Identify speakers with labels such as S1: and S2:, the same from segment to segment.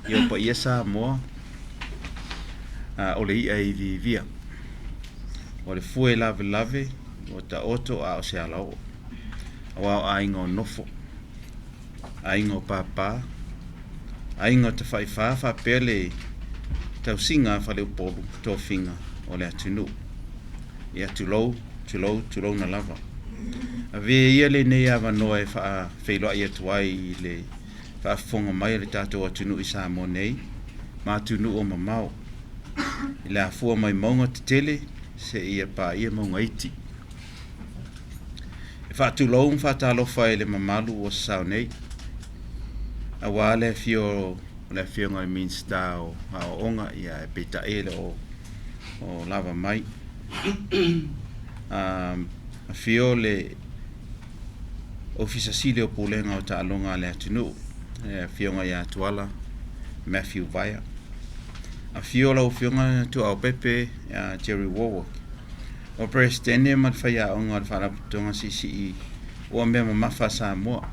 S1: Ia pa ia Samoa o le ia I vivia. O le fue lave o ta oto a o se alau. Awa a ingo nofo. A ingo papa. A ingo te whaifafa pele tau singa whale upolu tō whinga o le atunu. Ia tulou na lava. A ve ia le nei awa noe wha whailoa ia tuai le wha fonga mai le tātou atunu I Samoa nei. Ma atunu o mamao. I le afua mai maunga te tele se ia pa ia maunga iti. E wha tulou mwha talofa e le mamalu o sao nei. A wā le fio ngai minsta o onga ia e peta ele o lava mai. A fio le ofisa sile o pulenga o Taupulega le atunu. E fio ngai atuala Matthew Vaya. A fio la o fio ngai tu au pepe Jerry Warwick. O presidente ma faia o ngai whara putonga CCE o mea mafa Samoa.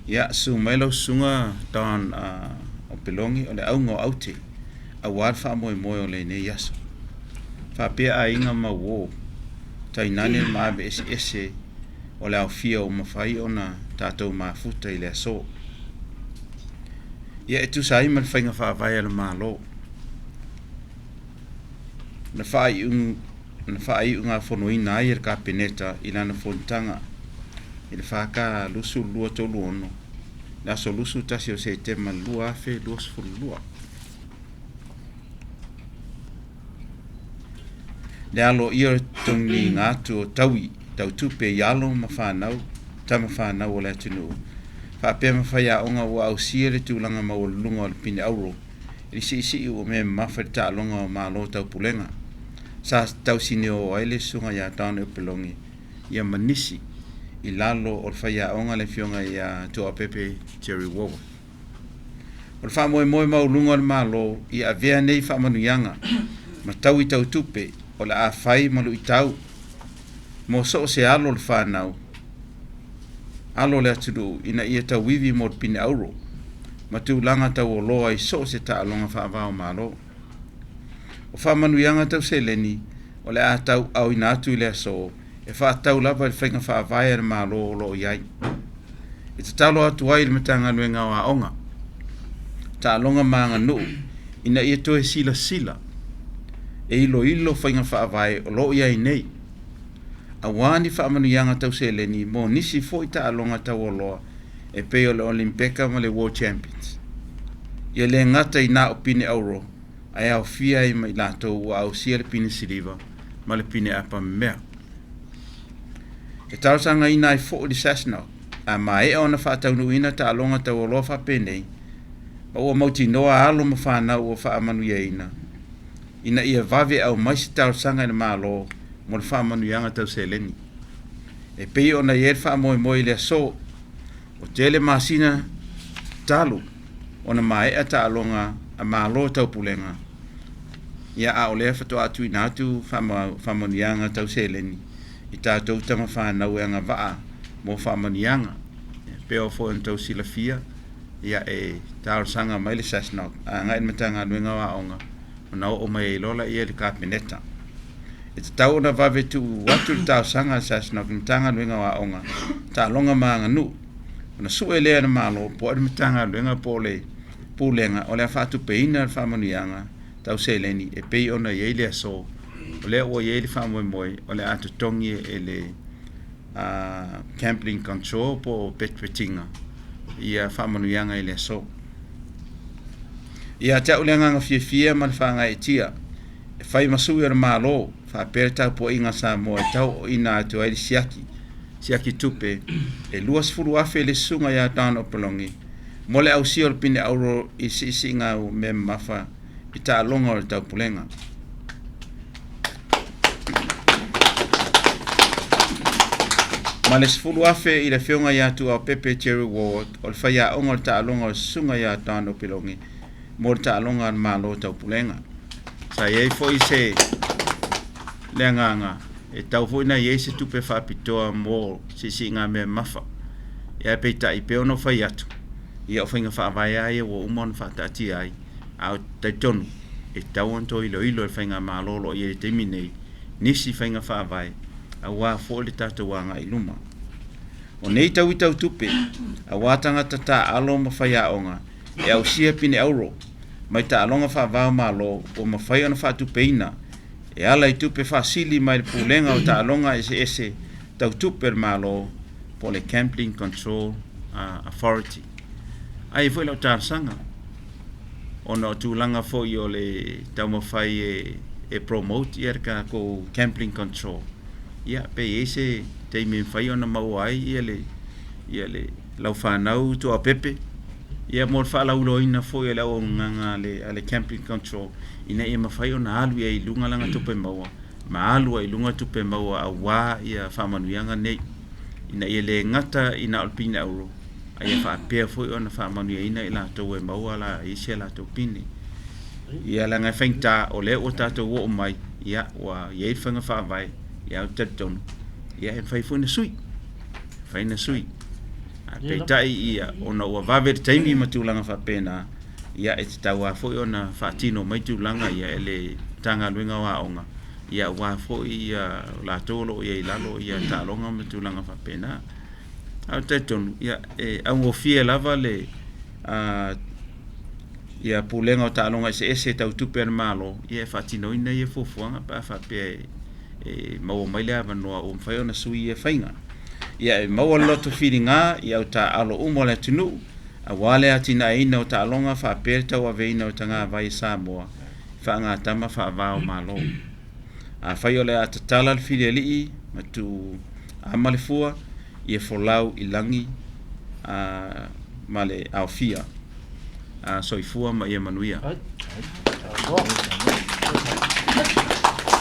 S1: Ia su mailo sunga taon o pelongi o le aunga o aute a warfa moe o le ne yaso. Fa pia a inga ma wo tainane ma abe ese o le au fia o mawhai o na tātou mafuta I le aso. Ia e tu sai ma le whainga whaavai ala Malo. Na whai unga whonoina ai ka peneta I lana fontanga. I le whaka lusu lua tolu ono. Le aso lusu tasi o se tema lua afe lua sifuru lua. Le alo ia tongi ngātu o Taui, tau Tupe yalo ma whanau, tama whanau o le atunu. Whapea ma faia onga ua au sia le tūlanga ma o lunga o le pine Auro. Ili si o me mawhare ta longa o Malo Taupulega. Sa tau sine o aile sunga ya taone o pelongi. Ia manisi. I lalo o le faia onga le fionga ia toa pepe Jerry Warwick. O le wha moe maulunga o le Malo I a vea nei wha manuyanga ma tau I tau Tupe o le a whai malu I tau. Mo so se alo le whanau. Alo le aturu ina ia tau wivi mo le pine Auro. Ma tu langa tau o loa I so se ta alonga wha avao Malo. O wha manuyanga tau se leni o le a tau au ina atu I le aso. E wha tau lava le whainga wha avaya le Malo o lo iai. E te talo atu ai le matanga nuenga o a onga. Ta alonga maanga nuu. Ina ia toe sila. E ilo whainga wha avaya o lo iai nei. A wani wha manuyanga tau se leni mo nisi fo I ta alonga tau o loa. E peo le Olimpeka ma le World Champions. Ia le ngata I na o pine Auro. Ai au fia I mai lato ua au sia le pine siliva. Ma le pine apa mea. E tausanga ina I fo di sasna. A mai ona wha taunu ina ta alonga tau o loa wha penei. Ma ua mauti noa alo ma whana ua wha amanuia ina. Ina ia vave au maisi tausanga ina Malo. Mo le wha manuyanga tau se leni. E pei ona ier wha moe le aso. O tele masina talu. Ona mai ta alonga a Malo Taupulega. Ia a o lea whato atu ina atu wha manuyanga tau se leni. I tātou tama whanau e anga waa mo whamanianga. Peo fo en tau sila fia. Ia e tāo sanga mai le sasnok. A ngai matanga nuenga wa onga. Ona o mai e lola ia le kapeneta. E te tau na vave tu watu le tāo sanga sasnok. Matanga nuenga wa onga. Tā longa maanga nu. Ona sue lea na Malo. Po e matanga nuenga po le pūlenga. O lea whatu peina le whamanianga. Tau se leni. E pei ona iei lea so. O lea ua iei le wha moe o le atu tongi e le camping control po petwetinga ia wha manuyanga I le so. Ia te ule nganga fia ma le whanga e tia e whai masui ara Malo wha pere tau po inga Samoa e tau o ina atu ai siaki Tupe e luas furu afe le sunga ia tāna o pelongi mo le au sio le pine Auro I si ngā u me mafa I ta alonga o le Taupulega. Ma le sifulu afe I le whionga ia tu au pepe Jerry Warwick o le whaia onga le taalonga o sunga ia tāna o pelongi mo le taalonga le Malo Taupulega. Sa iei fo I se le nganga e tau fo ina iei se tupe whapitoa mo si ngā mea mafa. Ia pe ta I pe ono whai atu. ia o whainga whaavai ai o umon whaatati ai au taitonu e tau anto ilo e whainga Mlalo i e teimi nei nisi whainga whaavai a wā fō le tātou wanga i luma. O nei tau i tau tupe a wātanga tata alo ma faia onga e au sia pine Auro mai ta alonga whaavau Malo o ma whaia na whaatupeina e ala i tupe whaasili mai le pulenga o ta alonga ese tau tupe Malo po le Camping Control Authority. Ai foi lau tāsanga ona o tūlanga foi o le tau mawhai e promote i erka ko Camping Control. Ia pe ese te me whai ona maua ai ia le lau whanau tu a pepe. Ia mor wha lau ina foi e lau nganga le Camping Control. Ina ia mawhai ona alu ia i lunga langa tupe maua. Ma alu i lunga tupe maua a wā ia whamanuianga nei. Ina ia le ngata ina alpina Auro. Ia whaapea foi ona whamanuia ina i la tau e maua la isi la tau pini. Ia la ngai whaingta o le o tātou o mai. Ia wa iei whanga whaavai. Ia au tatonu. Ia e whai fwina sui. Whaina sui. Pei tai ia ona ua vavere taimi ma tūlanga whapena. Ia e te tau a foi ona whaatino mai tūlanga ia e le tanga luenga wa onga. Ia wā foi la tolo ia i lalo ia tālonga ma tūlanga whapena. Au tatonu ia e au ngofia lava le ia pulenga o tālonga ese tau tupe ar Malo. Ia e whaatino ina ia fofuanga pa whapea maua mai lea manoa o mwhai ona sui e whainga. Ia e maua loto whiringa i au ta alo umo le tunu. A wale atina ina o ta alonga whaapere tau aveina o tanga vai Samoa. Whaanga tama whaavao Malo. A whai ole a tatala le whiri alii matu amalefua i e folau i langi ma le aofia. Soifua ma i e manuia.